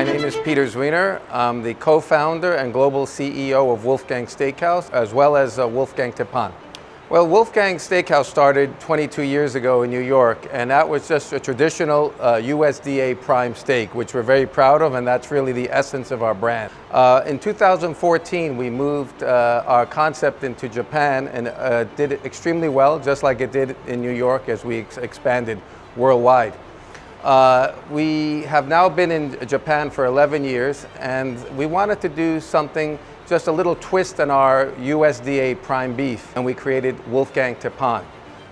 My name is Peter Zwiener. I'm the co-founder and global CEO of Wolfgang Steakhouse, as well as Wolfgang Teppan. Well, Wolfgang Steakhouse started 22 years ago in New York, and that was just a traditional USDA prime steak, which we're very proud of, and that's really the essence of our brand. In 2014, we moved our concept into Japan, and did it extremely well, just like it did in New York as we expanded worldwide. We have now been in Japan for 11 years, and we wanted to do something, just a little twist on our USDA prime beef, and we created Wolfgang Teppan.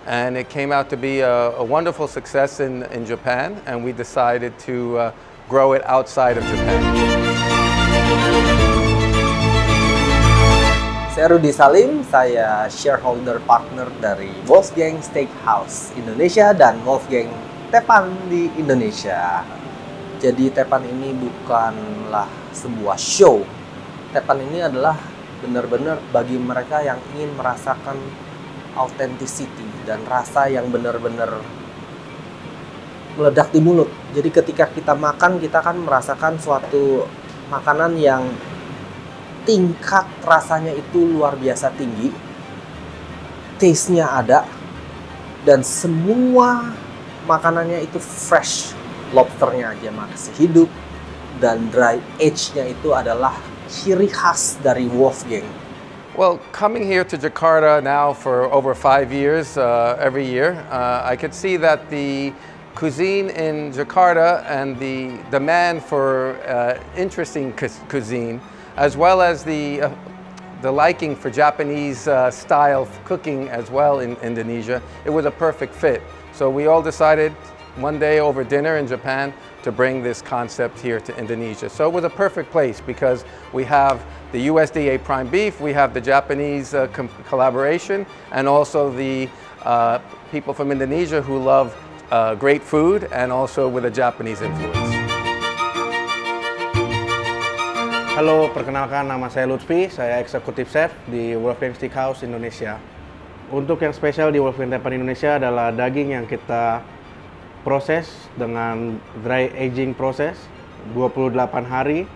And it came out to be a wonderful success in Japan, and we decided to grow it outside of Japan. Saya Rudi Salim, saya shareholder partner dari Wolfgang Steakhouse Indonesia dan Wolfgang Teppan di Indonesia. Jadi Teppan ini bukanlah sebuah show. Teppan ini adalah benar-benar bagi mereka yang ingin merasakan authenticity dan rasa yang benar-benar meledak di mulut. Jadi ketika kita makan, kita kan merasakan suatu makanan yang tingkat rasanya itu luar biasa tinggi, taste-nya ada, dan semua makanannya itu fresh. Lobsternya aja masih hidup, dan dry age-nya itu adalah ciri khas dari Wolfgang. Well, coming here to Jakarta now for over 5 years, every year, I could see that the cuisine in Jakarta and the demand for interesting cuisine, as well as the liking for Japanese style cooking as well in Indonesia, it was a perfect fit. So we all decided one day over dinner in Japan to bring this concept here to Indonesia. So it was a perfect place because we have the USDA prime beef, we have the Japanese collaboration, and also the people from Indonesia who love great food and also with a Japanese influence. Halo, perkenalkan nama saya Lutfi, saya eksekutif chef di Wolfgang Steakhouse Indonesia. Untuk yang spesial di Wolfgang Teppan Indonesia adalah daging yang kita proses dengan dry aging proses 28 hari.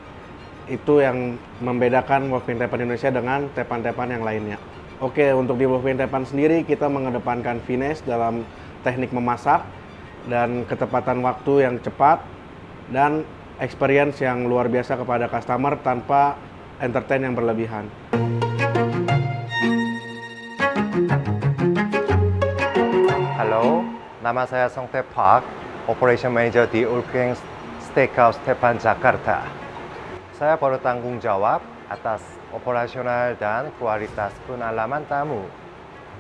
Itu yang membedakan Wolfgang Teppan Indonesia dengan Teppan-Teppan yang lainnya. Oke, untuk di Wolfgang Teppan sendiri kita mengedepankan finesse dalam teknik memasak dan ketepatan waktu yang cepat dan experience yang luar biasa kepada customer tanpa entertain yang berlebihan. Halo, nama saya Song Tae Park, Operation Manager di Wolfgang Steakhouse Teppan Jakarta. Saya bertanggung jawab atas operasional dan kualitas pengalaman tamu.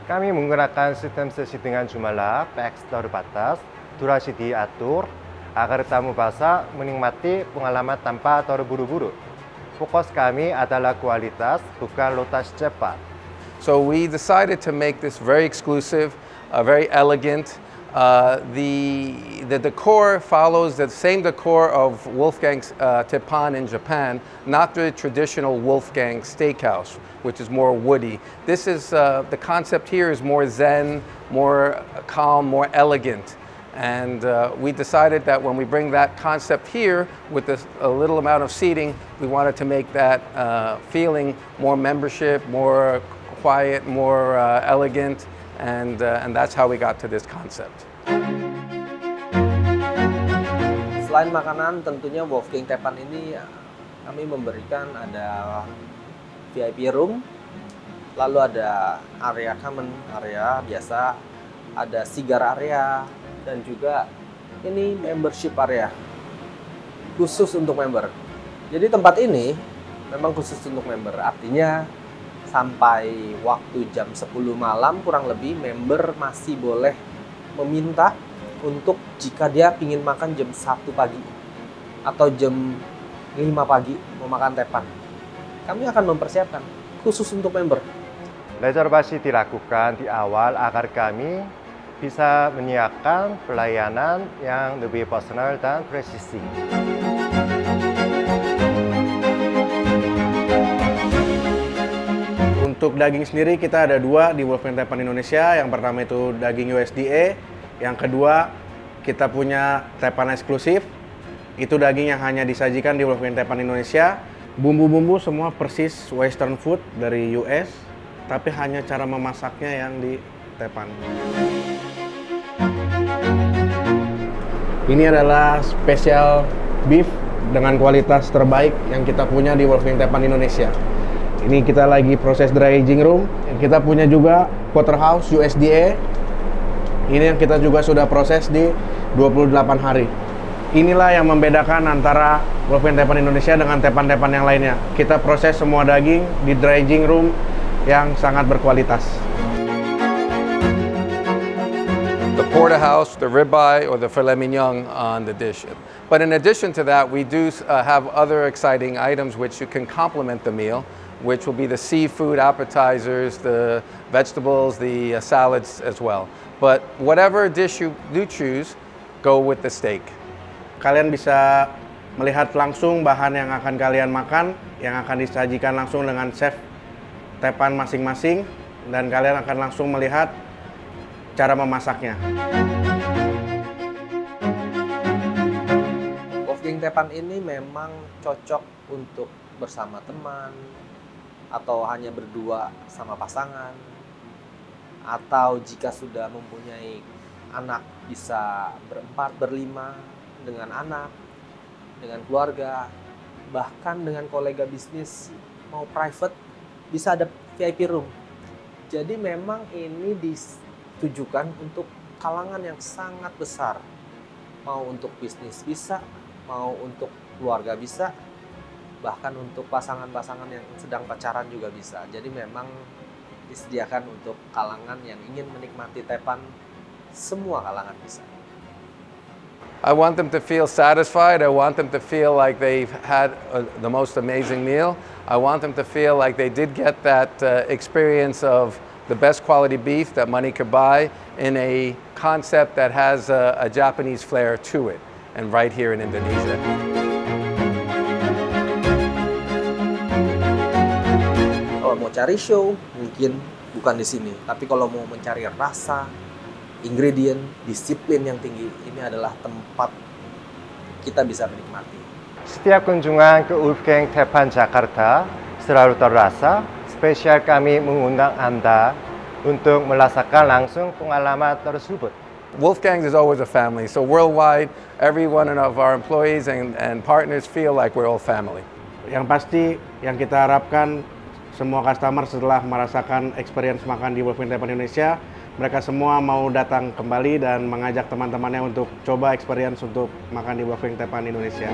Kami menggunakan sistem sesi dengan jumlah packs terbatas, durasi diatur, agar tamu bisa menikmati pengalaman tanpa terburu-buru. Fokus kami adalah kualitas, bukan lotas cepat. So we decided to make this very exclusive, very elegant. The decor follows the same decor of Wolfgang Teppan in Japan, not the traditional Wolfgang Steakhouse, which is more woody. This is the concept here is more zen, more calm, more elegant. And we decided that when we bring that concept here with a little amount of seating, we wanted to make that feeling more membership, more quiet, more elegant, and that's how we got to this concept. Selain makanan, tentunya Wolfgang Teppan ini kami memberikan ada VIP room, lalu ada area common, area biasa, ada cigar area, dan juga ini membership area khusus untuk member. Jadi tempat ini memang khusus untuk member, artinya sampai waktu jam 10 malam kurang lebih member masih boleh meminta untuk jika dia ingin makan jam 1 pagi atau jam 5 pagi mau makan teppan. Kami akan mempersiapkan khusus untuk member. Reservasi dilakukan di awal agar kami bisa menyiapkan pelayanan yang lebih personal dan presisi. Untuk daging sendiri kita ada dua di Wolfgang Teppan Indonesia. Yang pertama itu daging USDA, yang kedua kita punya teppan eksklusif Itu daging yang hanya disajikan di Wolfgang Teppan Indonesia. Bumbu-bumbu semua persis western food dari US, tapi hanya cara memasaknya yang di Teppan. Ini adalah spesial beef dengan kualitas terbaik yang kita punya di Wolfgang Teppan Indonesia. Ini kita lagi proses dry aging room. Kita punya juga porterhouse USDA. Ini yang kita juga sudah proses di 28 hari. Inilah yang membedakan antara Wolfgang Teppan Indonesia dengan Teppan-Teppan yang lainnya. Kita proses semua daging di dry aging room yang sangat berkualitas. The porterhouse, the ribeye, or the filet mignon on the dish. But in addition to that, we do have other exciting items which you can complement the meal, which will be the seafood appetizers, the vegetables, the salads as well. But whatever dish you do choose, go with the steak. Kalian bisa melihat langsung bahan yang akan kalian makan, yang akan disajikan langsung dengan chef Teppan masing-masing, dan kalian akan langsung melihat cara memasaknya. Wolfgang Teppan ini memang cocok untuk bersama teman, atau hanya berdua sama pasangan, atau jika sudah mempunyai anak bisa berempat, berlima, dengan anak, dengan keluarga, bahkan dengan kolega bisnis, mau private, bisa ada VIP room. Jadi memang ini ditujukan untuk kalangan yang sangat besar. Mau untuk bisnis bisa, mau untuk keluarga bisa, bahkan untuk pasangan-pasangan yang sedang pacaran juga bisa. Jadi memang disediakan untuk kalangan yang ingin menikmati Teppan, semua kalangan bisa. I want them to feel satisfied. I want them to feel like they've had the most amazing meal. I want them to feel like they did get that experience of the best quality beef that money could buy in a concept that has a Japanese flair to it, and right here in Indonesia. Kalau mau cari show, mungkin bukan di sini. Tapi kalau mau mencari rasa, ingredient, disiplin yang tinggi, ini adalah tempat kita bisa menikmati. Setiap kunjungan ke Wolfgang Teppan Jakarta selalu terasa spesial. Kami mengundang Anda untuk merasakan langsung pengalaman tersebut. Wolfgang is always a family, so worldwide, every one of our employees and partners feel like we're all family. Yang pasti yang kita harapkan semua customer setelah merasakan experience makan di Wolfgang Teppan Indonesia, mereka semua mau datang kembali dan mengajak teman-temannya untuk coba experience untuk makan di Wolfgang Teppan Indonesia.